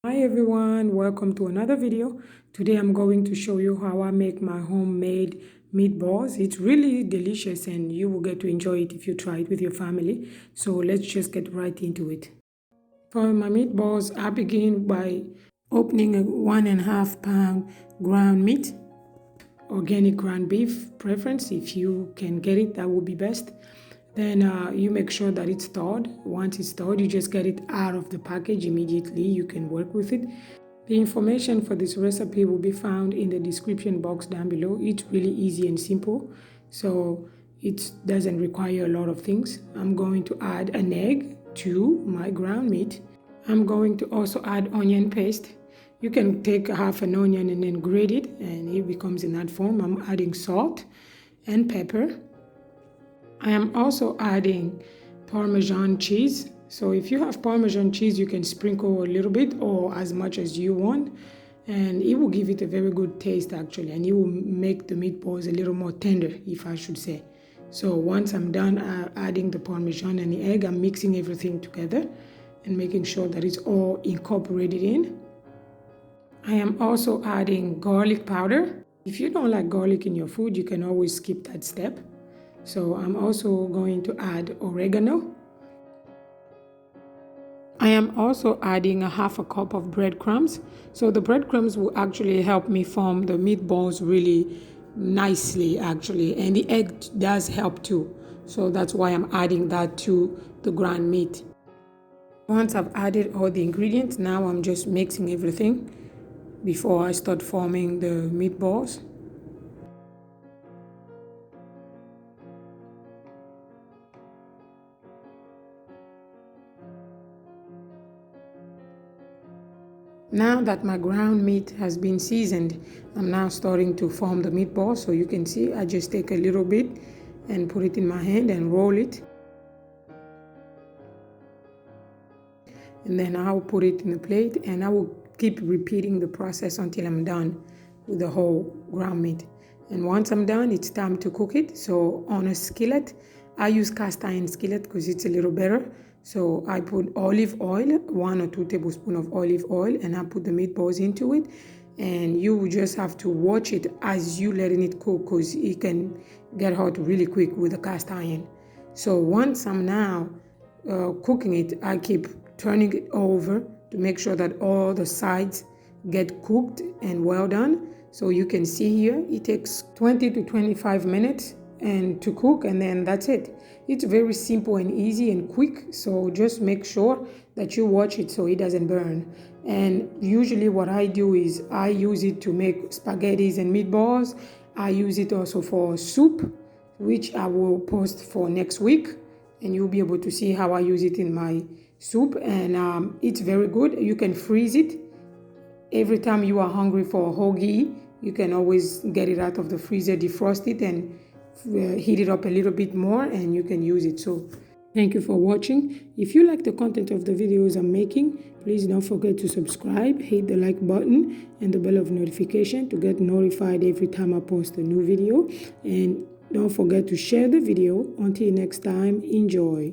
Hi everyone, welcome to another video. Today I'm going to show you how I make my homemade meatballs. It's really delicious and you will get to enjoy it if you try it with your family. So let's just get right into it. For my meatballs, I begin by opening a 1.5 pound ground meat, organic ground beef preference. If you can get it, that would be best. Then you make sure that it's thawed. Once it's thawed, you just get it out of the package immediately. You can work with it. The information for this recipe will be found in the description box down below. It's really easy and simple, so it doesn't require a lot of things. I'm going to add an egg to my ground meat. I'm going to also add onion paste. You can take half an onion and then grate it and it becomes in that form. I'm adding salt and pepper. I am also adding parmesan cheese. So if you have parmesan cheese, you can sprinkle a little bit or as much as you want, and it will give it a very good taste actually, and it will make the meatballs a little more tender, if I should say. So once I'm done adding the parmesan and the egg, I'm mixing everything together and making sure that it's all incorporated in. I am also adding garlic powder. If you don't like garlic in your food, you can always skip that step. So I'm also going to add oregano. I am also adding a half a cup of breadcrumbs. So the breadcrumbs will actually help me form the meatballs really nicely actually. And the egg does help too. So that's why I'm adding that to the ground meat. Once I've added all the ingredients, now I'm just mixing everything before I start forming the meatballs. Now that my ground meat has been seasoned, I'm now starting to form the meatball. So you can see I just take a little bit and put it in my hand and roll it. And then I'll put it in a plate and I will keep repeating the process until I'm done with the whole ground meat. And once I'm done, it's time to cook it. So on a skillet, I use cast iron skillet because it's a little better. So I put olive oil, 1 or 2 tablespoons of olive oil, and I put the meatballs into it. And you just have to watch it as you letting it cook because it can get hot really quick with the cast iron. So once I'm now cooking it, I keep turning it over to make sure that all the sides get cooked and well done. So you can see here, it takes 20 to 25 minutes and to cook, and then that's it. It's very simple and easy and quick, so just make sure that you watch it so it doesn't burn. And usually what I do is I use it to make spaghettis and meatballs. I use it also for soup, which I will post for next week, and you'll be able to see how I use it in my soup. And it's very good. You can freeze it. Every time you are hungry for a hoagie, you can always get it out of the freezer, defrost it, and heat it up a little bit more, and you can use it. So thank you for watching. If you like the content of the videos I'm making, please don't forget to subscribe, hit the like button and the bell of notification to get notified every time I post a new video. And don't forget to share the video. Until next time, enjoy.